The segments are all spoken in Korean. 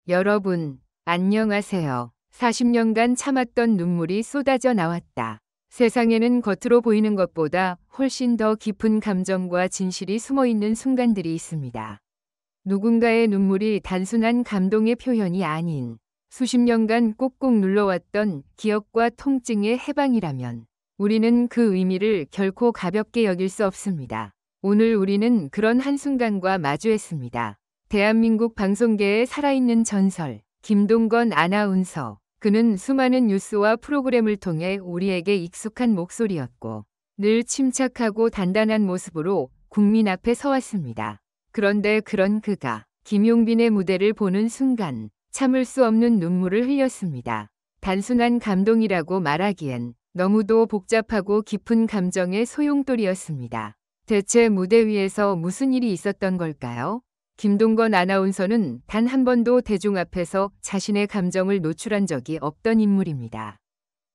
여러분, 안녕하세요. 40년간 참았던 눈물이 쏟아져 나왔다. 세상에는 겉으로 보이는 것보다 훨씬 더 깊은 감정과 진실이 숨어 있는 순간들이 있습니다. 누군가의 눈물이 단순한 감동의 표현이 아닌 수십 년간 꾹꾹 눌러왔던 기억과 통증의 해방이라면 우리는 그 의미를 결코 가볍게 여길 수 없습니다. 오늘 우리는 그런 한순간과 마주했습니다. 대한민국 방송계의 살아있는 전설, 김동건 아나운서. 그는 수많은 뉴스와 프로그램을 통해 우리에게 익숙한 목소리였고 늘 침착하고 단단한 모습으로 국민 앞에 서왔습니다. 그런데 그런 그가 김용빈의 무대를 보는 순간 참을 수 없는 눈물을 흘렸습니다. 단순한 감동이라고 말하기엔 너무도 복잡하고 깊은 감정의 소용돌이였습니다. 대체 무대 위에서 무슨 일이 있었던 걸까요? 김동건 아나운서는 단 한 번도 대중 앞에서 자신의 감정을 노출한 적이 없던 인물입니다.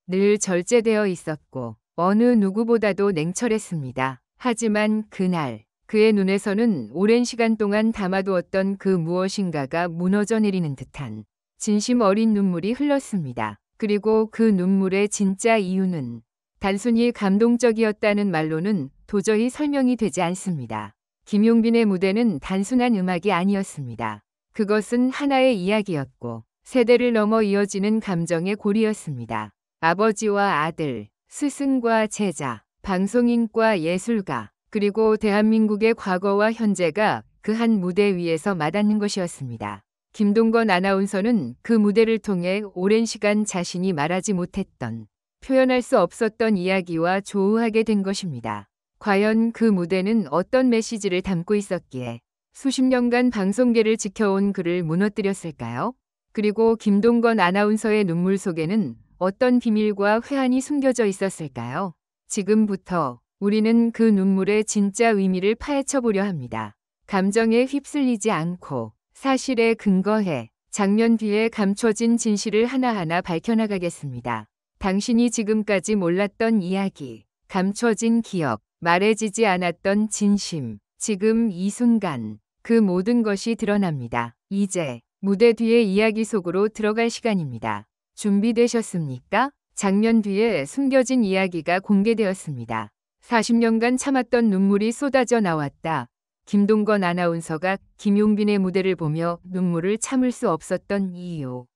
늘 절제되어 있었고 어느 누구보다도 냉철했습니다. 하지만 그날 그의 눈에서는 오랜 시간 동안 담아두었던 그 무엇인가가 무너져 내리는 듯한 진심 어린 눈물이 흘렀습니다. 그리고 그 눈물의 진짜 이유는 단순히 감동적이었다는 말로는 도저히 설명이 되지 않습니다. 김용빈의 무대는 단순한 음악이 아니었습니다. 그것은 하나의 이야기였고 세대를 넘어 이어지는 감정의 고리였습니다. 아버지와 아들, 스승과 제자, 방송인과 예술가, 그리고 대한민국의 과거와 현재가 그 한 무대 위에서 맞닿는 것이었습니다. 김동건 아나운서는 그 무대를 통해 오랜 시간 자신이 말하지 못했던, 표현할 수 없었던 이야기와 조우하게 된 것입니다. 과연 그 무대는 어떤 메시지를 담고 있었기에 수십 년간 방송계를 지켜온 그를 무너뜨렸을까요? 그리고 김동건 아나운서의 눈물 속에는 어떤 비밀과 회한이 숨겨져 있었을까요? 지금부터 우리는 그 눈물의 진짜 의미를 파헤쳐 보려 합니다. 감정에 휩쓸리지 않고 사실에 근거해 장면 뒤에 감춰진 진실을 하나하나 밝혀나가겠습니다. 당신이 지금까지 몰랐던 이야기, 감춰진 기억, 말해지지 않았던 진심, 지금 이 순간 그 모든 것이 드러납니다. 이제 무대 뒤의 이야기 속으로 들어갈 시간입니다. 준비되셨습니까? 장면 뒤에 숨겨진 이야기가 공개되었습니다. 40년간 참았던 눈물이 쏟아져 나왔다. 김동건 아나운서가 김용빈의 무대를 보며 눈물을 참을 수 없었던 이유.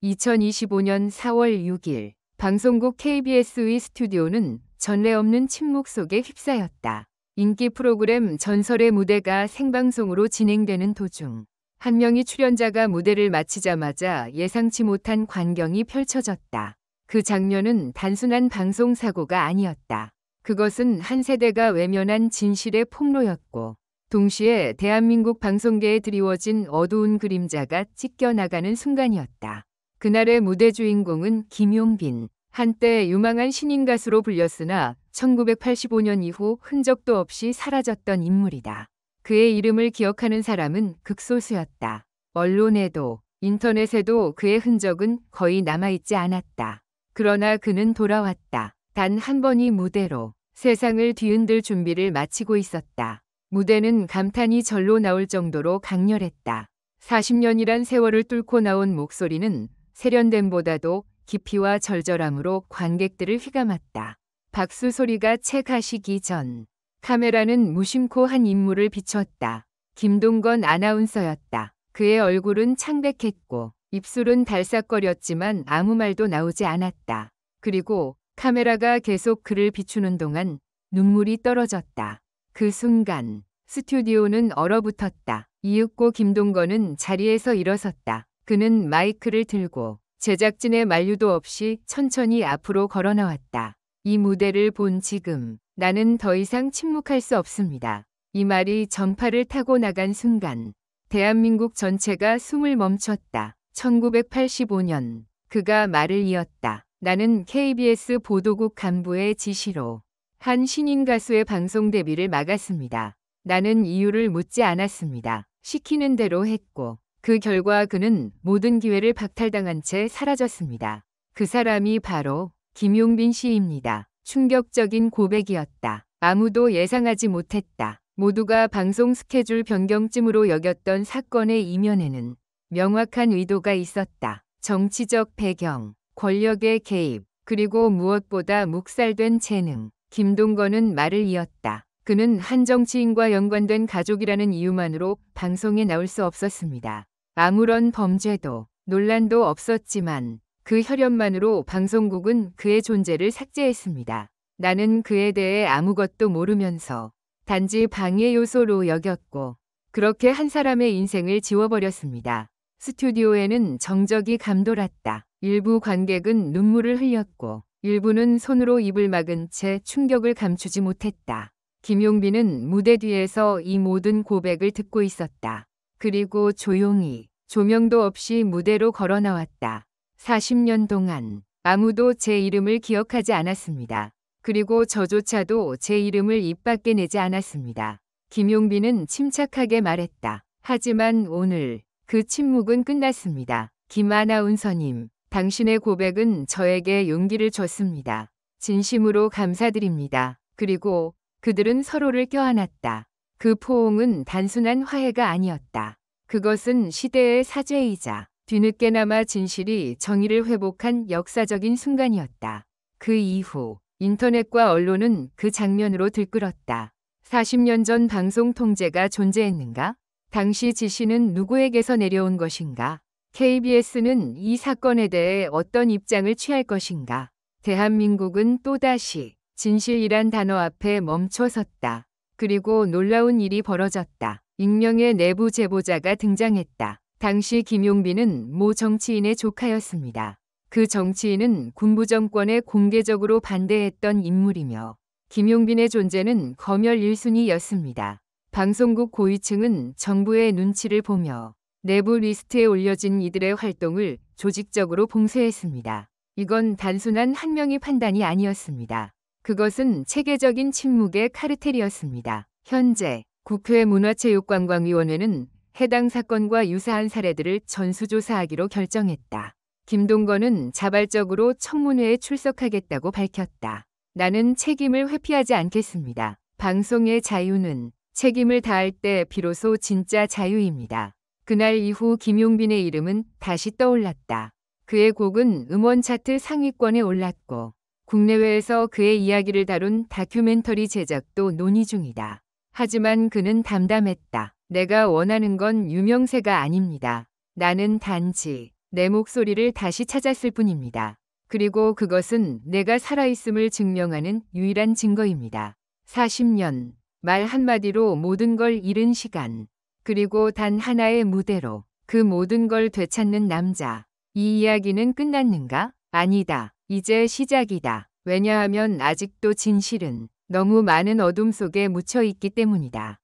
2025년 4월 6일 방송국 KBS의 스튜디오는 전례 없는 침묵 속에 휩싸였다. 인기 프로그램 전설의 무대가 생방송으로 진행되는 도중 한 명의 출연자가 무대를 마치자마자 예상치 못한 광경이 펼쳐졌다. 그 장면은 단순한 방송 사고가 아니었다. 그것은 한 세대가 외면한 진실의 폭로였고 동시에 대한민국 방송계에 드리워진 어두운 그림자가 찢겨나가는 순간이었다. 그날의 무대 주인공은 김용빈. 한때 유망한 신인 가수로 불렸으나 1985년 이후 흔적도 없이 사라졌던 인물이다. 그의 이름을 기억하는 사람은 극소수였다. 언론에도 인터넷에도 그의 흔적은 거의 남아있지 않았다. 그러나 그는 돌아왔다. 단 한 번이 무대로 세상을 뒤흔들 준비를 마치고 있었다. 무대는 감탄이 절로 나올 정도로 강렬했다. 40년이란 세월을 뚫고 나온 목소리는 세련됨보다도 깊이와 절절함으로 관객들을 휘감았다. 박수 소리가 채 가시기 전 카메라는 무심코 한 인물을 비췄다. 김동건 아나운서였다. 그의 얼굴은 창백했고 입술은 달싹거렸지만 아무 말도 나오지 않았다. 그리고 카메라가 계속 그를 비추는 동안 눈물이 떨어졌다. 그 순간 스튜디오는 얼어붙었다. 이윽고 김동건은 자리에서 일어섰다. 그는 마이크를 들고 제작진의 만류도 없이 천천히 앞으로 걸어 나왔다. 이 무대를 본 지금 나는 더 이상 침묵할 수 없습니다. 이 말이 전파를 타고 나간 순간 대한민국 전체가 숨을 멈췄다. 1985년 그가 말을 이었다. 나는 KBS 보도국 간부의 지시로 한 신인 가수의 방송 데뷔를 막았습니다. 나는 이유를 묻지 않았습니다. 시키는 대로 했고 그 결과 그는 모든 기회를 박탈당한 채 사라졌습니다. 그 사람이 바로 김용빈 씨입니다. 충격적인 고백이었다. 아무도 예상하지 못했다. 모두가 방송 스케줄 변경쯤으로 여겼던 사건의 이면에는 명확한 의도가 있었다. 정치적 배경, 권력의 개입, 그리고 무엇보다 묵살된 재능. 김동건은 말을 이었다. 그는 한 정치인과 연관된 가족이라는 이유만으로 방송에 나올 수 없었습니다. 아무런 범죄도 논란도 없었지만 그 혈연만으로 방송국은 그의 존재를 삭제했습니다. 나는 그에 대해 아무것도 모르면서 단지 방해 요소로 여겼고 그렇게 한 사람의 인생을 지워버렸습니다. 스튜디오에는 정적이 감돌았다. 일부 관객은 눈물을 흘렸고 일부는 손으로 입을 막은 채 충격을 감추지 못했다. 김용빈은 무대 뒤에서 이 모든 고백을 듣고 있었다. 그리고 조용히 조명도 없이 무대로 걸어 나왔다. 40년 동안 아무도 제 이름을 기억하지 않았습니다. 그리고 저조차도 제 이름을 입 밖에 내지 않았습니다. 김용빈은 침착하게 말했다. 하지만 오늘 그 침묵은 끝났습니다. 김 아나운서님, 당신의 고백은 저에게 용기를 줬습니다. 진심으로 감사드립니다. 그리고 그들은 서로를 껴안았다. 그 포옹은 단순한 화해가 아니었다. 그것은 시대의 사죄이자 뒤늦게나마 진실이 정의를 회복한 역사적인 순간이었다. 그 이후 인터넷과 언론은 그 장면으로 들끓었다. 40년 전 방송 통제가 존재했는가? 당시 지시는 누구에게서 내려온 것인가? KBS는 이 사건에 대해 어떤 입장을 취할 것인가? 대한민국은 또다시 진실이란 단어 앞에 멈춰섰다. 그리고 놀라운 일이 벌어졌다. 익명의 내부 제보자가 등장했다. 당시 김용빈은 모 정치인의 조카였습니다. 그 정치인은 군부 정권에 공개적으로 반대했던 인물이며 김용빈의 존재는 검열 1순위였습니다. 방송국 고위층은 정부의 눈치를 보며 내부 리스트에 올려진 이들의 활동을 조직적으로 봉쇄했습니다. 이건 단순한 한 명의 판단이 아니었습니다. 그것은 체계적인 침묵의 카르텔이었습니다. 현재 국회 문화체육관광위원회는 해당 사건과 유사한 사례들을 전수조사하기로 결정했다. 김동건은 자발적으로 청문회에 출석하겠다고 밝혔다. 나는 책임을 회피하지 않겠습니다. 방송의 자유는 책임을 다할 때 비로소 진짜 자유입니다. 그날 이후 김용빈의 이름은 다시 떠올랐다. 그의 곡은 음원 차트 상위권에 올랐고 국내외에서 그의 이야기를 다룬 다큐멘터리 제작도 논의 중이다. 하지만 그는 담담했다. 내가 원하는 건 유명세가 아닙니다. 나는 단지 내 목소리를 다시 찾았을 뿐입니다. 그리고 그것은 내가 살아있음을 증명하는 유일한 증거입니다. 40년, 말 한마디로 모든 걸 잃은 시간, 그리고 단 하나의 무대로 그 모든 걸 되찾는 남자. 이 이야기는 끝났는가? 아니다. 이제 시작이다. 왜냐하면 아직도 진실은 너무 많은 어둠 속에 묻혀 있기 때문이다.